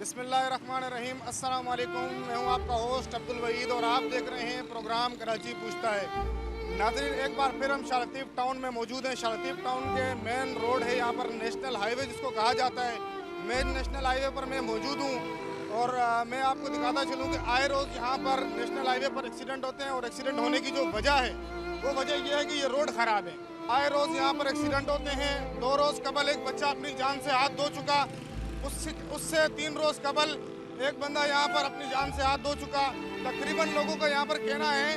बिस्मिल्लाहिर्रहमानिर्रहीम। अस्सलाम वालेकुम। मैं हूं आपका होस्ट अब्दुल वहीद और आप देख रहे हैं प्रोग्राम कराची पूछता है। नाज़रीन, एक बार फिर हम शाह लतीफ़ टाउन में मौजूद हैं। शाह लतीफ़ टाउन के मेन रोड है यहाँ पर नेशनल हाईवे जिसको कहा जाता है। मेन नेशनल हाईवे पर मैं मौजूद हूँ और मैं आपको दिखाता चलूँ कि आए रोज़ यहाँ पर नेशनल हाईवे पर एक्सीडेंट होते हैं और एक्सीडेंट होने की जो वजह है वो वजह यह है कि ये रोड ख़राब है। आए रोज़ यहाँ पर एक्सीडेंट होते हैं। 2 रोज़ कबल एक बच्चा अपनी जान से हाथ धो चुका, उससे 3 रोज़ कबल एक बंदा यहाँ पर अपनी जान से हाथ धो चुका। तकरीबन लोगों का यहाँ पर कहना है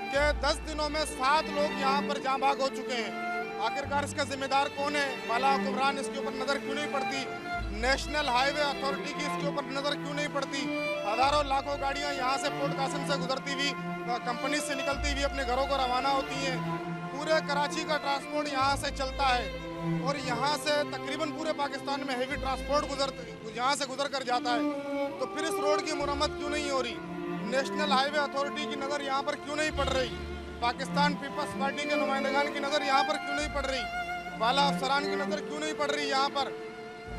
कि 10 दिनों में 7 लोग यहाँ पर जाँ भाग हो चुके हैं। आखिरकार इसका जिम्मेदार कौन है? बाला हुक्मरान इसके ऊपर नज़र क्यों नहीं पड़ती? नेशनल हाईवे अथॉरिटी की इसके ऊपर नज़र क्यों नहीं पड़ती? हज़ारों लाखों गाड़ियाँ यहाँ से पोर्ट कासिम से गुजरती हुई, कंपनी से निकलती हुई अपने घरों को रवाना होती हैं। पूरे कराची का ट्रांसपोर्ट यहाँ से चलता है और यहाँ से तकरीबन पूरे पाकिस्तान में हेवी ट्रांसपोर्ट यहाँ से गुजर कर जाता है। तो फिर इस रोड की मुरम्मत क्यों नहीं हो रही? नेशनल हाईवे अथॉरिटी की नज़र यहाँ पर क्यों नहीं पड़ रही? पाकिस्तान पीपल्स पार्टी के नुमाइंदगान की नज़र यहाँ पर क्यों नहीं पड़ रही? बाला अफसरान की नज़र क्यों नहीं पड़ रही यहाँ पर?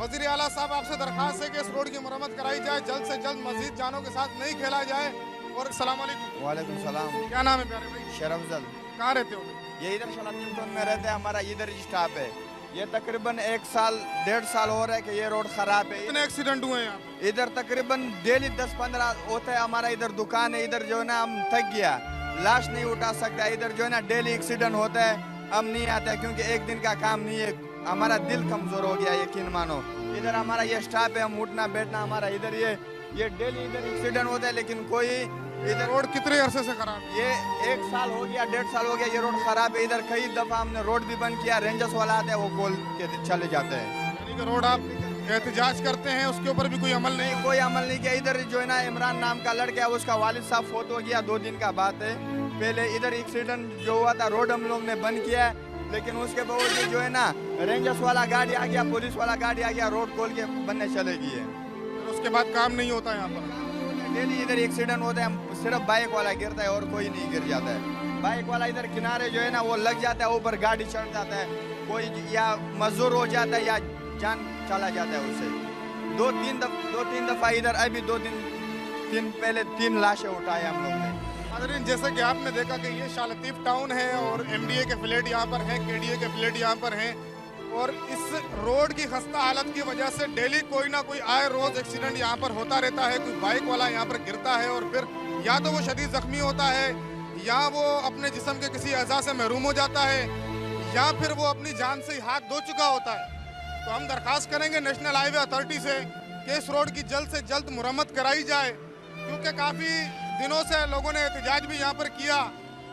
वज़ीर आला साहब, आपसे दरख्वास्त है कि इस रोड की मुरम्मत कराई जाए, जल्द से जल्द मज़ीद जानों के साथ नहीं खेला जाए। और अस्सलाम वालेकुम। वालेकुम सलाम। क्या नाम है प्यारे भाई? शरफजल। कहाँ रहते हो? ये इधर शाह लतीफ़ टाउन में रहते हैं। हमारा इधर स्टाफ है। ये तकरीबन 1 साल 1.5 साल हो रहा है कि ये रोड खराब है। कितने एक्सीडेंट हुए हैं यहाँ? इधर तकरीबन डेली 10-15 होते हैं। हमारा इधर दुकान है। इधर जो है ना, हम थक गया, लाश नहीं उठा सकता। इधर जो है ना डेली एक्सीडेंट होता है। हम नहीं आते क्योंकि एक दिन का काम नहीं है। हमारा दिल कमजोर हो गया, यकीन मानो। इधर हमारा ये स्टाफ है, हम उठना बैठना हमारा इधर ये डेली इधर एक्सीडेंट होता है, लेकिन कोई इधर रोड कितने अरसे से खराब है? ये 1 साल हो गया, 1.5 साल हो गया ये रोड खराब है। इधर कई दफा हमने रोड भी बंद किया, रेंजर्स वाला आते हैं वो खोल के चले जाते हैं। यानी कि रोड आप एहतजाज करते हैं, उसके ऊपर भी कोई अमल नहीं? कोई अमल नहीं किया। इधर जो है ना, इमरान नाम का लड़का है, उसका वालिद साहब फोत हो गया, 2 दिन का बात है। पहले इधर एक्सीडेंट जो हुआ था, रोड हम लोग ने बंद किया है, लेकिन उसके बावजूद जो है ना, रेंजर्स वाला गाड़ी आ गया, पुलिस वाला गाड़ी आ गया, रोड खोल के बनने चलेगी है। उसके बाद काम नहीं होता यहाँ पर? डेली इधर एक्सीडेंट होता है। सिर्फ बाइक वाला गिरता है और कोई नहीं गिर जाता है। बाइक वाला इधर किनारे जो है ना वो लग जाता है, ऊपर गाड़ी चढ़ जाता है, कोई या मजदूर हो जाता है या जान चला जाता है उससे। 2-3 दफा इधर अभी 2 दिन पहले 3 लाशें उठाए हम लोग ने। नाज़रीन, जैसे कि आपने देखा कि ये शाह लतीफ़ टाउन है और MDA के फ्लैट यहाँ पर हैं, KDA के फ्लैट यहाँ पर हैं और इस रोड की खस्ता हालत की वजह से डेली कोई ना कोई आए रोज़ एक्सीडेंट यहाँ पर होता रहता है। कोई बाइक वाला यहाँ पर गिरता है और फिर या तो वो शदीद ज़ख्मी होता है या वो अपने जिस्म के किसी अज़ा से महरूम हो जाता है या फिर वो अपनी जान से हाथ धो चुका होता है। तो हम दरख्वास्त करेंगे नेशनल हाईवे अथॉरिटी से कि इस रोड की जल्द से जल्द मुरम्मत कराई जाए, क्योंकि काफ़ी दिनों से लोगों ने एहतजाज भी यहाँ पर किया,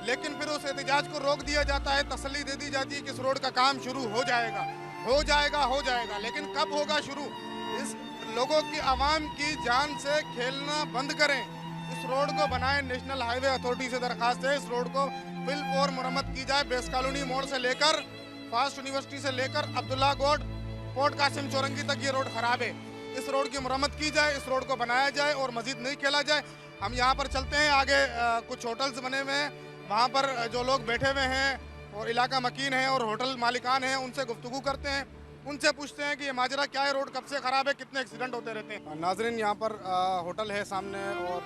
लेकिन फिर उस एहतजाज को रोक दिया जाता है। तसल्ली दे दी जाती है कि इस रोड का काम शुरू हो जाएगा, लेकिन कब होगा शुरू? इस लोगों की, आवाम की जान से खेलना बंद करें, इस रोड को बनाएं। नेशनल हाईवे अथॉरिटी से दरखास्त है, इस रोड को फिल और मुरम्मत की जाए। बेस कॉलोनी मोड़ से लेकर फास्ट यूनिवर्सिटी से लेकर अब्दुल्ला गोड पोर्ट कासिम चौरंगी तक ये रोड खराब है। इस रोड की मुरम्मत की जाए, इस रोड को बनाया जाए और मजीद नहीं खेला जाए। हम यहाँ पर चलते हैं आगे, कुछ होटल्स बने हुए हैं, वहाँ पर जो लोग बैठे हुए हैं और इलाका मकीन है और होटल मालिकान हैं, उनसे गुफ्तगू करते हैं, उनसे पूछते हैं कि ये माजरा क्या है, रोड कब से ख़राब है, कितने एक्सीडेंट होते रहते हैं। नाजरीन, यहाँ पर होटल है सामने और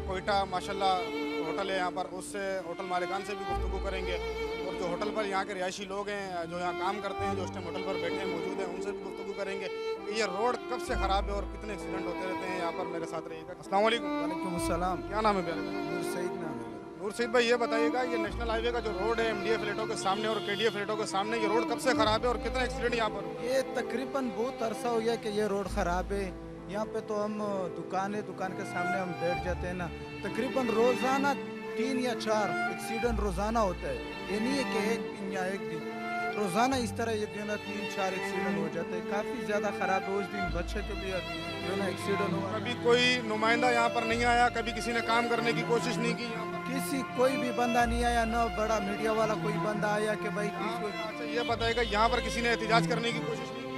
कोयटा माशाल्लाह होटल है यहाँ पर, उससे होटल मालिकान से भी गुफ्तगू करेंगे और जो होटल पर यहाँ के रिहायशी लोग हैं जो यहाँ काम करते हैं, जो उस टाइम होटल पर बैठे मौजूद हैं, उनसे भी गुफ्तगू करेंगे कि ये रोड कब से ख़राब है और कितने एक्सीडेंट होते रहते हैं। यहाँ पर मेरे साथ रहिएगा। अस्सलाम वालेकुम। वालेकुम अस्सलाम। क्या नाम है प्यारे भाई? नूर सईद नाम है। नूर सईद भाई, ये बताइएगा ये नेशनल हाईवे का जो रोड है MDA फ्लैटों के सामने और KDA फ्लैटों के सामने, ये रोड कब से ख़राब है और कितने एक्सीडेंट यहाँ पर? ये तकरीबन बहुत अरसा हो गया कि ये रोड ख़राब है। यहाँ पे तो हम दुकान के सामने हम बैठ जाते हैं ना, तकरीबन रोज़ाना 3 या 4 एक्सीडेंट रोज़ाना होता है। ये नहीं है कि एक दिन या एक दिन, रोज़ाना इस तरह ये जो ना 3-4 एक्सीडेंट हो जाते हैं। काफ़ी ज़्यादा ख़राब है। उस दिन बच्चे के भी जो ना एक्सीडेंट हुआ। कभी कोई नुमाइंदा यहाँ पर नहीं आया? कभी किसी ने काम करने की कोशिश नहीं की यहाँ पर? कोई भी बंदा नहीं आया, ना बड़ा मीडिया वाला कोई बंदा आया कि भाई किसको। अच्छा, ये बताइएगा यहाँ पर किसी ने एहतजाज करने की कोशिश नहीं की?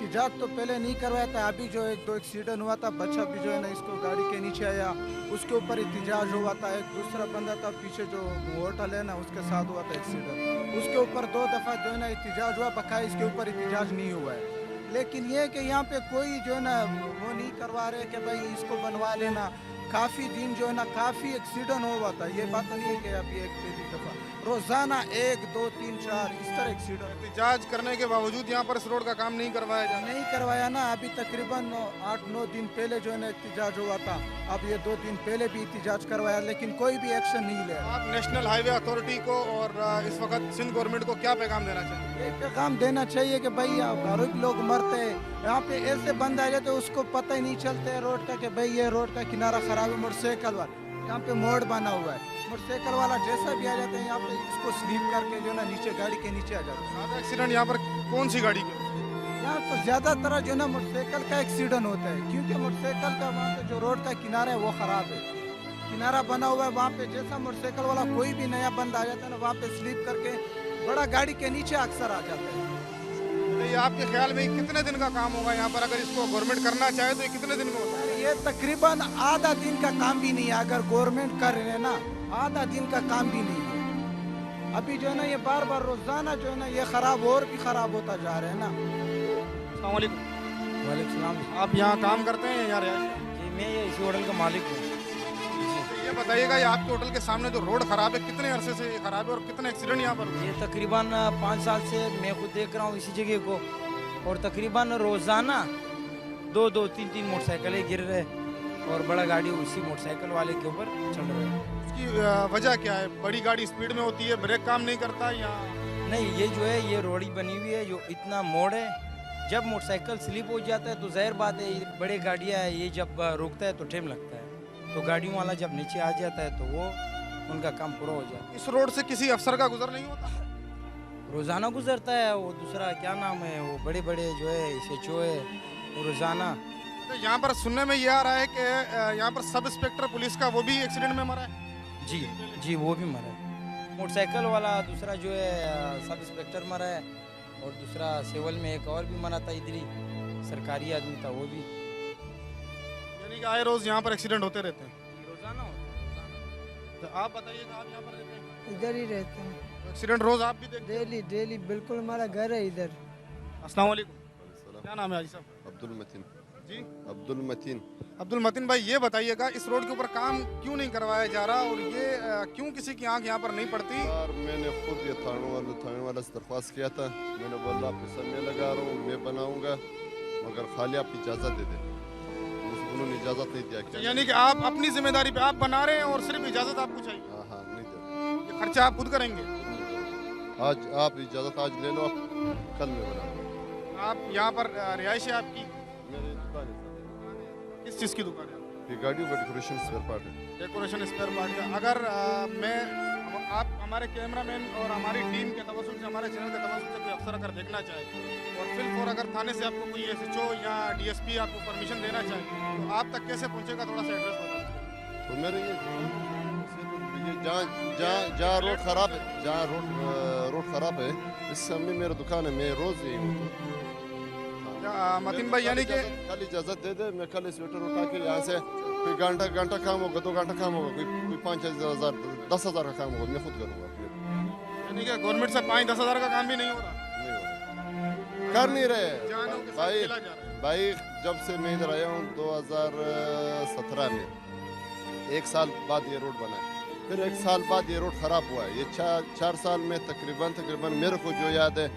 इजाज़त तो पहले नहीं करवाया था। अभी जो 1-2 एक्सीडेंट हुआ था, बच्चा भी जो है ना इसको गाड़ी के नीचे आया, उसके ऊपर एहतजाज हुआ था। एक दूसरा बंदा था पीछे जो होटल है ना, उसके साथ हुआ था एक्सीडेंट, उसके ऊपर 2 दफ़ा जो है ना एहतजाज हुआ, बकाया इसके ऊपर एहतजाज नहीं हुआ है। लेकिन ये कि यहाँ पे कोई जो है ना वो नहीं करवा रहे कि भाई इसको बनवा लेना। काफ़ी दिन जो है ना काफ़ी एक्सीडेंट हुआ था, ये बात नहीं है कि अभी एक पहली दफ़ा, रोज़ाना 1 2 3 4 इस तरह एक्सीडेंट एहतजाज करने के बावजूद यहाँ पर इस रोड का काम नहीं करवाया जा रहा है। नहीं करवाया ना। अभी तकरीबन 8-9 दिन पहले जो है ना एहतजाज हुआ था, अब ये 2 दिन पहले भी एहतजाज करवाया, लेकिन कोई भी एक्शन नहीं ले रहा। आप नेशनल हाईवे अथॉरिटी को और इस वक्त सिंध गवर्नमेंट को क्या पैगाम देना चाहिए? एक पैगाम देना चाहिए कि भाई गरीब लोग मरते हैं, यहाँ पे ऐसे बंद आ जाते उसको पता ही नहीं चलता है रोड का कि भाई ये रोड का किनारा खराब है। मोटरसाइकिल वाला यहाँ पे मोड़ बना हुआ है, मोटरसाइकिल वाला जैसा भी आ जाता है यहाँ पे इसको स्लीप करके जो है ना नीचे गाड़ी के नीचे आ जाता है। ज़्यादा एक्सीडेंट यहाँ पर कौन सी गाड़ी के? यहाँ तो ज़्यादातर जो है ना मोटरसाइकिल का एक्सीडेंट होता है, क्योंकि मोटरसाइकिल का वहाँ पे जो रोड का किनारा है वो ख़राब है, किनारा बना हुआ है वहाँ पे। जैसा मोटरसाइकिल वाला कोई भी नया बंदा आ जाता है ना वहाँ पे स्लीप करके बड़ा गाड़ी के नीचे अक्सर आ जाता है। तो ये आपके ख्याल में कितने दिन का काम होगा यहाँ पर? अगर इसको गवर्नमेंट करना चाहे तो ये कितने दिन में होता है? ये तकरीबन आधा दिन का काम भी नहीं है, अगर गवर्नमेंट कर रहे हैं ना आधा दिन का काम भी नहीं है। अभी जो है ना ये बार बार रोजाना जो है ना ये खराब और भी खराब होता जा रहा है ना। अस्सलाम वालेकुम। वालेकुम सलाम आप यहाँ काम करते हैं या रिहायश? जी, मैं ये इसी होटल का मालिक हूँ। तो ये बताइएगा, ये आपके होटल के सामने जो रोड खराब है कितने अरसे से ये खराब है और कितने एक्सीडेंट यहाँ पर हुए? ये तकरीबन 5 साल से मैं खुद देख रहा हूँ इसी जगह को, और तकरीबन रोज़ाना 2-3 मोटरसाइकिलें गिर रहे और बड़ा गाड़ी उसी मोटरसाइकिल वाले के ऊपर चल रहा है। उसकी वजह क्या है? बड़ी गाड़ी स्पीड में होती है, ब्रेक काम नहीं करता या? नहीं, ये जो है ये रोड़ी बनी हुई है, जो इतना मोड़ है, जब मोटरसाइकिल स्लिप हो जाता है तो जाहिर बात है ये बड़े गाड़ियाँ है, ये जब रुकता है तो टाइम लगता है, तो गाड़ियों वाला जब नीचे आ जाता है तो वो उनका काम पूरा हो जाता है। इस रोड से किसी अफसर का गुजर नहीं होता? रोज़ाना गुजरता है। वो दूसरा क्या नाम है, वो बड़े बड़े जो है SHO है, वो रोज़ाना। तो यहाँ पर सुनने में ये आ रहा है कि यहाँ पर सब इंस्पेक्टर पुलिस का वो भी एक्सीडेंट में मरा है। जी, वो भी मरा है। मोटरसाइकिल वाला दूसरा जो है सब इंस्पेक्टर मरा है, और दूसरा सिविल में एक और भी मरा था, इधर ही सरकारी आदमी था वो भी। यानी कि आए रोज यहाँ पर एक्सीडेंट होते रहते हैं। रोज़ाना होता है। तो आप बताइएगा, आप यहाँ पर रहते हैं? इधर ही रहते हैं, तो एक्सीडेंट रोज आप भी देखते हैं? डेली बिल्कुल, हमारा घर है इधर। अस्सलाम वालेकुम। क्या नाम है हाजी साहब? अब्दुल मतीन। जी, अब्दुल मतीन। अब्दुल मतीन भाई, ये बताइएगा इस रोड के ऊपर काम क्यों नहीं करवाया जा रहा और ये क्यों किसी की आंख यहाँ पर नहीं पड़ती? यार मैंने खुद ये थाने वाला से दरख्वास्त किया था, मैंने बोला पैसा मैं लगा रहा हूँ, मैं बनाऊंगा, मगर खाली आप इजाज़त दे दें। उन्होंने इजाज़त नहीं दिया। क्या यानी कि आप अपनी जिम्मेदारी पे आप बना रहे हैं और सिर्फ इजाज़त आपको चाहिए? हाँ, नहीं दे। ये खर्चा आप खुद करेंगे? आज आप इजाज़त आज ले लो, आप कल मैं बनाऊंगा। आप यहाँ पर रिहाइश है आपकी? मेरी दुकान है, किस चीज़ की दुकान है? ये गाड़ियों का डेकोरेशन स्पेयर पार्ट है। डेकोरेशन स्पेयर पार्ट का। अगर आप हमारे कैमरामैन और हमारी टीम के तवज्जुह से, हमारे चैनल के तवज्जुह से कोई अफसर अगर देखना चाहे और फिलफौर अगर थाने से आपको कोई SHO या DSP आपको परमिशन देना चाहे तो आप तक कैसे पहुंचेगा? थोड़ा सा एड्रेस बता दीजिए। तो मेरे ये जहाँ रोड खराब है, जहाँ रोड खराब है, इस सामने मेरा दुकान है, मैं रोज़ यही हूँ। मतीन भाई, यानी कि कल इजाज़त दे दे, मैं कल स्वेटर उठा के यहाँ से कोई घंटा काम होगा, 2 घंटा काम होगा, कोई 5,000 10,000 का काम होगा, मैं खुद करूँगा अपने। यानी कि गवर्नमेंट से 5-10 हज़ार का काम भी नहीं हो रहा? नहीं हो रहा, कर नहीं रहे जानों के साथ भाई। खेला जा रहा है। भाई जब से मैं इधर आया हूँ 2017 में, 1 साल बाद ये रोड बना है, फिर 1 साल बाद ये रोड ख़राब हुआ है। ये 4 साल में तकरीबन मेरे को जो याद है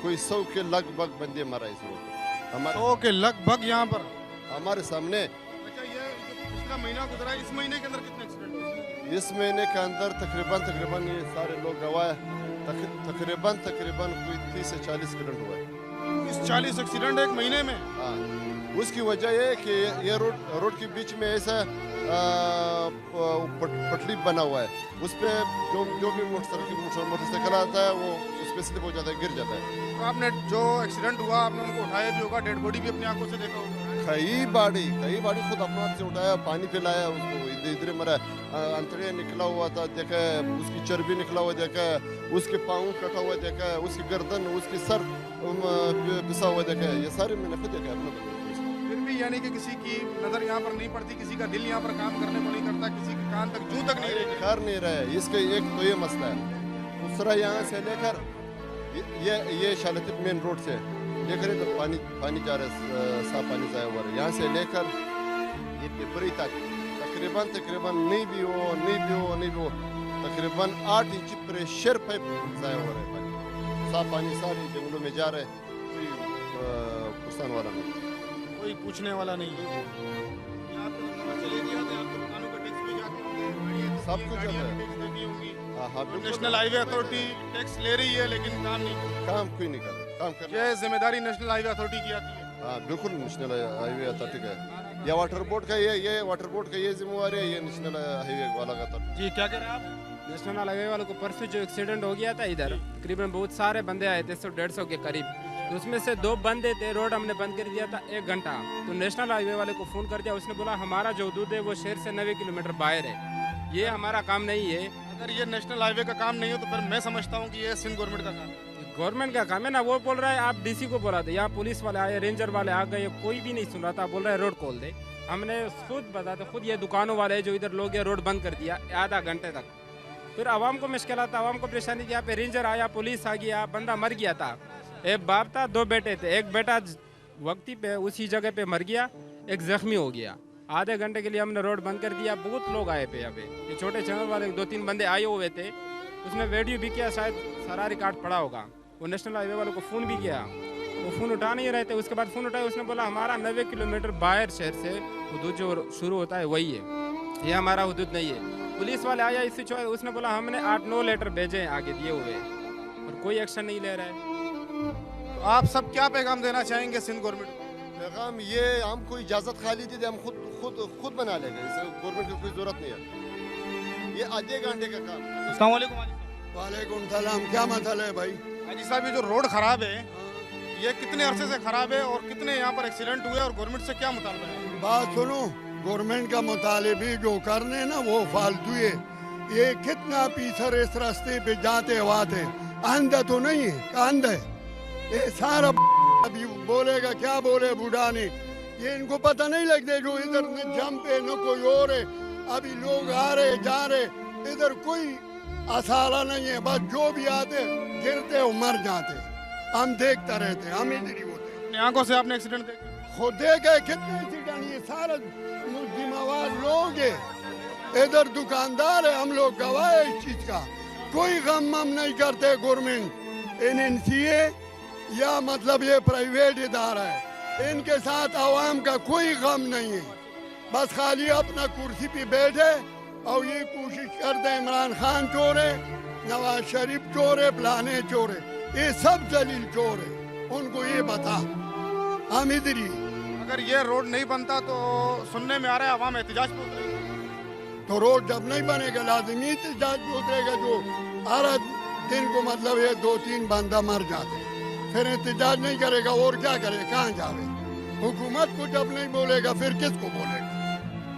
कोई 100 के लगभग बंदे मरा इस रोड पर। हमारे 100 के लगभग यहाँ पर? हमारे सामने। अच्छा, ये जो पिछला महीना गुजरा, इस महीने के अंदर कितने एक्सीडेंट हुए? इस महीने के अंदर तकरीबन ये सारे लोग गवाह हैं, तकरीबन कोई 30 से 40 एक्सीडेंट हुआ है। 30-40 एक्सीडेंट एक महीने में? हाँ, उसकी वजह ये है कि ये रोड के बीच में ऐसा पटली बना हुआ है, उस पर जो भी मोटरसाइकिल आता है वो उस पर स्लिप हो जाता है, गिर जाता है। तो आपने जो एक्सीडेंट हुआ आपने उनको उठाया भी होगा, डेड बॉडी भी अपनी आंखों से देखा होगा? कई बाड़ी खुद अपने हाथ से उठाया, पानी पिलाया उसको, इधर मरा, अंतड़िया निकला हुआ था देखा, उसकी चर्बी निकला हुआ देखा, उसके पाँव कटा हुआ देखा, उसकी गर्दन, उसकी सर पिसा हुआ देखा, ये सारे मैंने खुद देखा अपने। फिर भी यानी कि किसी की नज़र यहाँ पर नहीं पड़ती, किसी का दिल यहाँ पर काम करने को नहीं करता, किसी के कान तक जू तक नहीं रहे? कर नहीं रहे। इसका एक तो ये मसला है, दूसरा यहाँ से लेकर ये शालतीप मेन रोड से देख रहे तो पानी जा रहा है, साफ पानी जाया हुआ है। यहाँ से लेकर ये पिपरी तक तकरीबन नहीं भी हो तकरीबन 8 इंच प्रेशर पाइप जाया हो रहा है पानी। साफ पानी सारे जंगलों में जा रहा है, कोई नुकसान वाला नहीं, कोई पूछने वाला नहीं है। यहाँ पे तो खबर चली थी, आपके दुकानों का टैक्स भी जाते होंगे, सब कुछ गाड़ियाँ है। भी टैक्स देती होंगी। हाँ और नेशनल हाईवे अथॉरिटी टैक्स ले रही है लेकिन काम नहीं, काम कोई नहीं कर रहा, काम कर ये जिम्मेदारी नेशनल हाईवे अथॉरिटी की आती है। हाँ बिल्कुल नेशनल हाईवे अथॉरिटी का है, ये वाटर बोर्ड का ये वाटर बोर्ड का ये जिम्मेवारी है, ये नेशनल हाईवे वाला का था। जी क्या कह रहे हैं आप? नेशनल हाईवे वालों को परसों जो एक्सीडेंट हो गया था इधर, तकरीबन बहुत सारे बंदे आए थे, 100-150 के करीब, तो उसमें से 2 बंदे थे, रोड हमने बंद कर दिया था 1 घंटा। तो नेशनल हाईवे वाले को फ़ोन कर दिया, उसने बोला हमारा जो हदूद है वो शहर से 90 किलोमीटर बाहर है, ये हमारा काम नहीं है। अगर ये नेशनल हाईवे का काम नहीं हो तो फिर मैं समझता हूँ कि ये सिंध गवर्नमेंट का काम है। गवर्नमेंट का काम है ना, वो बोल रहा है आप डीसी को बोला था, यहाँ पुलिस वाले आए, रेंजर वाले आ गए, कोई भी नहीं सुन रहा था, बोल रहा है रोड खोल दे। हमने खुद बताते, खुद ये दुकानों वाले जो इधर लोग हैं रोड बंद कर दिया आधा घंटे तक। फिर आवाम को मुश्किलात, आवाम को परेशानी थी, यहाँ पे रेंजर आया, पुलिस आ गया, बंदा मर गया था। एक बाप था, 2 बेटे थे, एक बेटा वक्ती पे उसी जगह पे मर गया, एक जख्मी हो गया। आधे घंटे के लिए हमने रोड बंद कर दिया, बहुत लोग आए पे यहाँ पे, ये छोटे चैनल वाले 2-3 बंदे आए हुए थे, उसने वीडियो भी किया, शायद सारा रिकॉर्ड पड़ा होगा। वो नेशनल हाईवे वालों को फ़ोन भी किया, वो फ़ोन उठा नहीं रहे थे। उसके बाद फ़ोन उठाया, उसने बोला हमारा 90 किलोमीटर बाहर शहर से हदूद जो शुरू होता है वही है, ये हमारा हदूद नहीं है। पुलिस वाले आया इस सिचुएशन, उसने बोला हमने 8-9 लेटर भेजे हैं आगे दिए हुए और कोई एक्शन नहीं ले रहा है। तो आप सब क्या पैगाम देना चाहेंगे सिंध गवर्नमेंट को? पैगाम ये हमको इजाजत खाली दी थी, हम खुद बना लेंगे, इसे गवर्नमेंट की कोई जरूरत नहीं है, ये आधे घंटे का काम है। अस्सलाम वालेकुम। वालेकुम सलाम, क्या मसला है भाई? हाजी साहब ये जो रोड खराब है ये कितने अरसे से खराब है और कितने यहाँ पर एक्सीडेंट हुए और गवर्नमेंट से क्या मुतालबा है? बात सुनो, गवर्नमेंट का मुतालिबी जो करने ना वो फालतू है। ये कितना पीछर इस रास्ते पे जाते वाते, अंधा तो नहीं है, अंधा है ये सारा। अभी बोलेगा क्या बोले बूढ़ा ने, ये इनको पता नहीं लगता जो इधर न जंप है न कोई और है। अभी लोग आ रहे जा रहे, इधर कोई असाला नहीं है, बस जो भी आते गिरते और मर जाते, हम देखते रहते, हम इधर ही होते। अपनी आंखों से आपने एक्सीडेंट देखे? खुद देखे कितने एक्सीडेंट, ये सारा जिम्मेवार लोग है, इधर दुकानदार है, हम लोग गवाह है इस चीज का। कोई गम हम नहीं करते गवर्नमेंट NNCA या मतलब ये प्राइवेट इदारा है, इनके साथ आवाम का कोई गम नहीं है, बस खाली अपना कुर्सी पे बैठे और ये कोशिश करते इमरान खान चोर है, नवाज शरीफ चोर है, फलाने चोर है, ये सब जलील चोर है, उनको ये बता हम इधर ही। अगर ये रोड नहीं बनता तो सुनने में आ रहा है आवाम एहतजाज पे उतरेगी। तो रोड जब नहीं बनेगा लाजमी एहतजाज पे उतरेगा, जो हर दिन को मतलब ये 2-3 बंदा मर जाते, फिर एहतजाज नहीं करेगा और क्या करे, कहाँ जावे? हुकूमत को जब नहीं बोलेगा फिर किसको बोलेगा?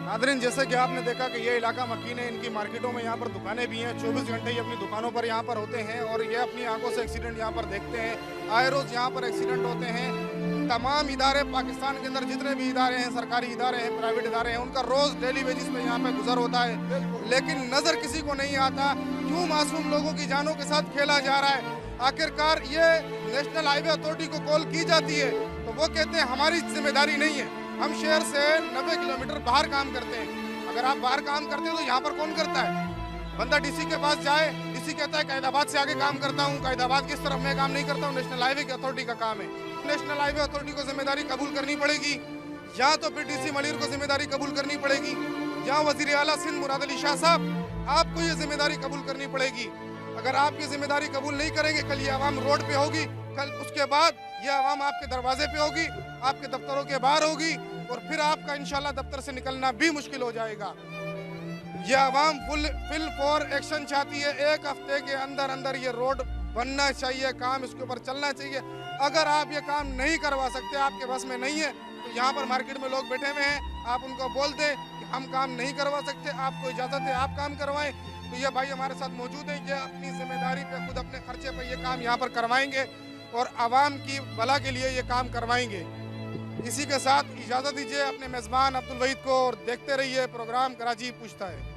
नादरीन जैसे कि आपने देखा कि ये इलाका मकीन है, इनकी मार्केटों में यहाँ पर दुकानें भी हैं, 24 घंटे ये अपनी दुकानों पर यहाँ पर होते हैं और ये अपनी आंखों से एक्सीडेंट यहाँ पर देखते हैं। आए रोज़ यहाँ पर एक्सीडेंट होते हैं। तमाम इदारे पाकिस्तान के अंदर जितने भी इदारे हैं, सरकारी इदारे हैं, प्राइवेट इदारे हैं, उनका रोज़ डेली बेसिस पे यहाँ पे गुजर होता है, लेकिन नज़र किसी को नहीं आता क्यों मासूम लोगों की जानों के साथ खेला जा रहा है। आखिरकार ये नेशनल हाईवे अथॉरिटी को कॉल की जाती है तो वो कहते हैं हमारी जिम्मेदारी नहीं है, हम शहर से 90 किलोमीटर बाहर काम करते हैं। अगर आप बाहर काम करते हैं तो यहाँ पर कौन करता है? बंदा डीसी के पास जाए, डीसी कहता है कैदाबाद से आगे काम करता हूँ, कैदाबाद किस तरफ मैं काम नहीं करता हूँ, नेशनल हाईवे की अथॉरिटी का काम है। नेशनल हाईवे अथॉरिटी को जिम्मेदारी कबूल करनी पड़ेगी, या तो फिर डीसी मलिर को जिम्मेदारी कबूल करनी पड़ेगी, या वजीर आला सिंध मुराद अली शाह साहब आपको ये जिम्मेदारी कबूल करनी पड़ेगी। अगर आप ये जिम्मेदारी कबूल नहीं करेंगे, कल ये आवाम रोड पे होगी, कल उसके बाद ये आवाम आपके दरवाजे पे होगी, आपके दफ्तरों के बाहर होगी और फिर आपका इंशाल्लाह दफ्तर से निकलना भी मुश्किल हो जाएगा। ये आवाम फुल फॉर एक्शन चाहती है, 1 हफ्ते के अंदर अंदर ये रोड बनना चाहिए, काम इसके ऊपर चलना चाहिए। अगर आप ये काम नहीं करवा सकते, आपके बस में नहीं है, तो यहाँ पर मार्केट में लोग बैठे हुए हैं, आप उनको बोल दें कि हम काम नहीं करवा सकते, आपको इजाज़त है आप काम करवाएं। तो ये भाई हमारे साथ मौजूद है, ये अपनी जिम्मेदारी पे खुद अपने खर्चे पे ये काम यहाँ पर करवाएंगे और आवाम की भला के लिए ये काम करवाएंगे। इसी के साथ इजाज़त दीजिए अपने मेज़बान अब्दुल वहीद को और देखते रहिए प्रोग्राम कराची पूछता है।